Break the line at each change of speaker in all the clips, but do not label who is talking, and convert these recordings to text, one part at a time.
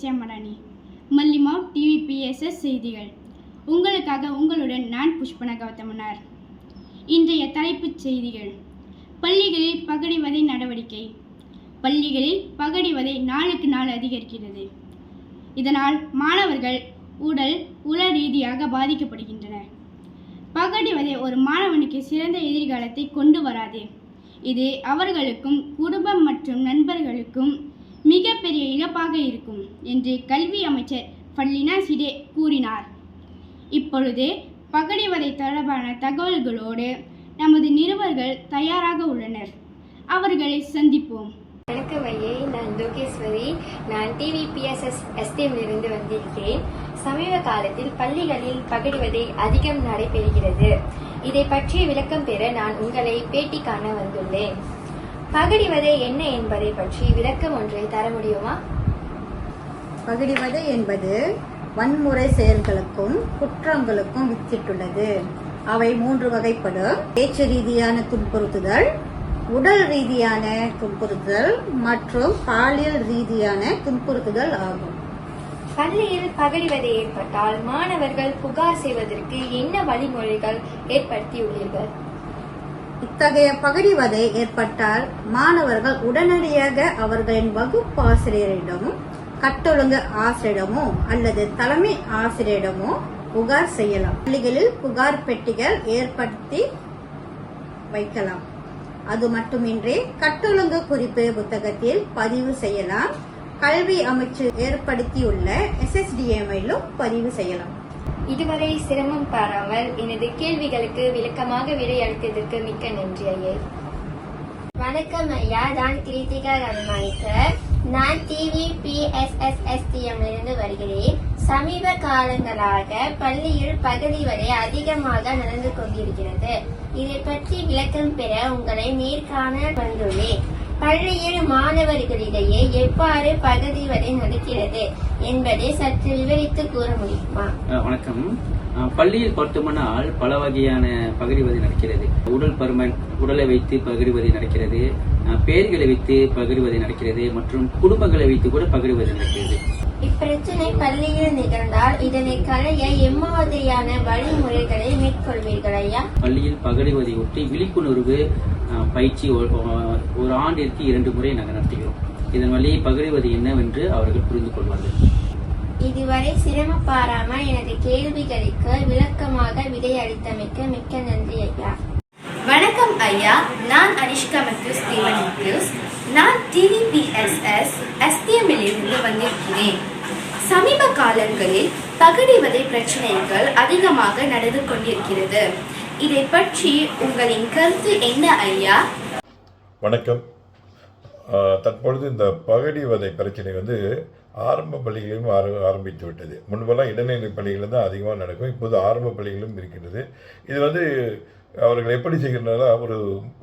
எஸ்எம்ராணி, மல்லிமா டிவிபிஎஸ்எஸ் செய்திகள். உங்களுக்காக உங்களுடன் நான் புஷ்பனா கௌதமனார். இன்றைய தலைப்புச் செய்திகள். பள்ளிகளில் பகடிவதை நடவடிக்கை. பள்ளிகளில் பகடிவதை நாளுக்கு நாள் அதிகரிக்கிறது. இதனால் மாணவர்கள் உள ரீதியாக பாதிக்கப்படுகின்றனர். பகடிவதை ஒரு மாணவனுக்கு சிறந்த எதிர்காலத்தை கொண்டு வராது. இது அவர்களுக்கும் குடும்பம் மற்றும் நண்பர்களுக்கும் மிகப்பெரிய இழப்பாக இருக்கும் என்று கல்வி அமைச்சர் ஃபர்லினா சிடே கூறினார். இப்பொழுது பகடிவதை தொடர்பான தகவல்களோடு நமது நிருபர்கள் தயாராக உள்ளனர். அவர்களை சந்திப்போம்.
வணக்கம் ஐயே, நான் லோகேஸ்வரி. நான் டிவிபிஎஸ்எஸ் எஸ்டிஎம்லிருந்து வந்திருக்கிறேன். சமீப காலத்தில் பள்ளிகளில் பகடிவதை அதிகம் நடைபெறுகிறது. இதை பற்றிய விளக்கம் பெற நான் உங்களை பேட்டி காண வந்துள்ளேன். பகடிவதை என்ன என்பதை பற்றி விளக்கம் ஒன்றை தர முடியுமா?
பகடிவதை என்பது வன்முறை செயல்களுக்கும் குற்றங்களுக்கும் வித்திட்டுள்ளது. அவை 3 வகைப்படும்: பேச்சு ரீதியான துன்புறுத்துதல், உடல் ரீதியான துன்புறுத்துதல் மற்றும் பாலியல் ரீதியான துன்புறுத்துதல் ஆகும்.
பள்ளியில் பகடிவதை ஏற்பட்டால் மாணவர்கள் புகார் செய்வதற்கு என்ன வழிமுறைகள் ஏற்படுத்தியுள்ளீர்கள்?
இத்தகைய பகடிவதை ஏற்பட்டால் மாணவர்கள் உடனடியாக அவர்களின் வகுப்பு ஆசிரியரிடமோ, கட்டொழுங்கு ஆசிரியரிடமோ அல்லது தலைமை ஆசிரியரிடமோ புகார் செய்யலாம். பள்ளிகளில் புகார் பெட்டிகள் ஏற்படுத்தி வைக்கலாம். அது மட்டுமின்றி கட்டொழுங்கு குறிப்பு புத்தகத்தில் பதிவு செய்யலாம். கல்வி அமைச்சு ஏற்படுத்தியுள்ள SSDMயிலும் பதிவு செய்யலாம்.
இதுவரை சிரமம் பாராமல் எனது கேள்விகளுக்கு விளக்கமாக விடையளித்ததற்கு மிக்க நன்றி ஐயே. வணக்கம் ஐயா, நான் கிருத்திகா ரமணிக்கர். நான் டிவிபிஎஸ்எஸ்எஸ்டிஎம்லிருந்து வருகிறேன். சமீப காலங்களாக பள்ளியில் பகடிவதை அதிகமாக நடந்து கொண்டிருக்கிறது. இதை பற்றி விளக்கம் பெற உங்களை நேர்காண வந்துள்ளேன். பள்ளியில் மாணவர்களிடையே எவ்வாறு பகடிவதை நடக்கிறது என்பதை சற்று விவரித்து கூற முடியுமா?
வணக்கம். பள்ளியில் பார்த்தோம்னால் பல வகையான பகடிவதை நடக்கிறது. உடல் பருமன், உடலை வைத்து பகடிவதை நடக்கிறது, பெயர்களை வைத்து பகடிவதை நடக்கிறது மற்றும் குடும்பங்களை வைத்து கூட பகடிவதை நடக்கிறது.
இப்பிரச்சனை பள்ளியில் நிகழ்ந்தால் இதனை களைய எம்மாதிரியான வழிமுறைகளை மேற்கொள்வீர்கள் ஐயா?
பள்ளியில் பகடிவதை ஒட்டி விழிப்புணர்வு பயிற்சி ஒரு ஆண்டிற்கு 2 முறை நாங்கள் நடத்துகிறோம். இதன் வழி பகடிவதை என்னவென்று அவர்கள் புரிந்து கொள்வார்கள்.
இதுவரை சிரமம் பாராமல் எனது கேள்விகளுக்கு விளக்கமாக விடையளித்தமைக்கு மிக்க நன்றி ஐயா.
வணக்கம் ஐயா, நான் அனிஷ்கா மேத்யூஸ். நான் டிவிபிஎஸ்எஸ் எஸ்டிஎம்லிருந்து வந்திருக்கிறேன். சமீப காலங்களில் பகடிவதை பிரச்சனைகள் அதிகமாக நடந்து கொண்டிருக்கிறது. இதை பற்றி உங்களின் கருத்து என்ன ஐயா?
வணக்கம். தற்பொழுது இந்த பகடிவதை பிரச்சனை ஆரம்ப பள்ளிகளிலும் ஆரம்பித்து விட்டது. முன்பெல்லாம் இடைநிலை பள்ளிகளில் தான் அதிகமாக நடக்கும். இப்போது ஆரம்ப பள்ளிகளிலும் இருக்கின்றது. இது அவர்கள் எப்படி செய்கின்றனர்,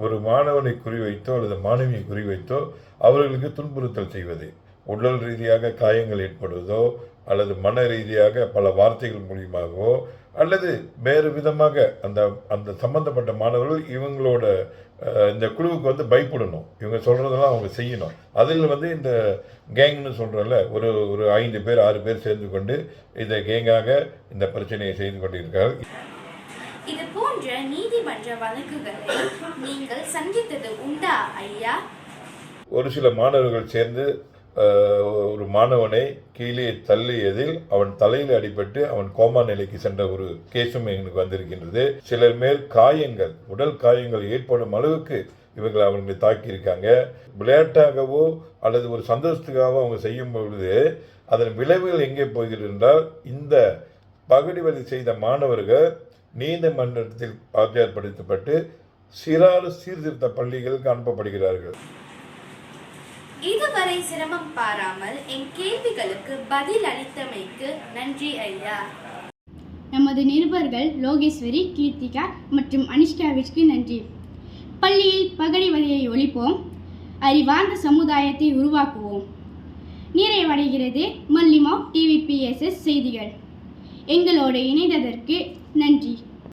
ஒரு மாணவனை குறிவைத்தோ அல்லது மாணவியை குறிவைத்தோ அவர்களுக்கு துன்புறுத்தல் செய்வது, உடல் ரீதியாக காயங்கள் ஏற்படுவதோ அல்லது மன ரீதியாக பல வார்த்தைகள் மூலியமாகவோ அல்லது வேறு விதமாக அந்த சம்பந்தப்பட்ட மாணவர்கள் இவங்களோட இந்த குழுவுக்கு பயப்படணும். இவங்க சொல்கிறதெல்லாம் அவங்க செய்யணும். அதில் இந்த கேங்னு சொல்கிறோம்ல, ஒரு 5 பேர் 6 பேர் சேர்ந்து கொண்டு இந்த கேங்காக இந்த பிரச்சனையை செய்து கொண்டிருக்கிறார்கள்.
இது போன்ற நீதிமன்ற வழக்குகளை நீங்கள் சந்தித்தது உண்டா ஐயா?
ஒரு சில மாணவர்கள் சேர்ந்து ஒரு மாணவனை கீழே தள்ளியதில் அவன் தலையில் அடிபட்டு அவன் கோமா நிலைக்கு சென்ற ஒரு கேஸும் எங்களுக்கு வந்திருக்கின்றது. சிலர் மேல் காயங்கள், உடல் காயங்கள் ஏற்படும் அளவுக்கு இவர்கள் அவங்களை தாக்கியிருக்காங்க. விளையாட்டாகவோ அல்லது ஒரு சந்தோஷத்துக்காகவோ அவங்க செய்யும் பொழுது அதன் விளைவுகள் எங்கே போகிறது என்றால், இந்த பகடிவதை செய்த மாணவர்கள் நீதிமன்றத்தில் ஆஜர்படுத்தப்பட்டு சீர்திருத்த பள்ளிகளுக்கு அனுப்பப்படுகிறார்கள்.
இதுவரை சிரமம் பாராமல் என் கேள்விகளுக்கு பதில் அளித்தமைக்கு நன்றி ஐயா.
நமது நிருபர்கள் லோகேஸ்வரி, கீர்த்திகா மற்றும் அனிஷ்காவிற்கு நன்றி. பள்ளியில் பகடிவதையை ஒழிப்போம், அறிவார்ந்த சமுதாயத்தை உருவாக்குவோம். நிறைவடைகிறது மல்லிமா டிவிபிஎஸ்எஸ் செய்திகள். எங்களோடு இணைந்ததற்கு நன்றி.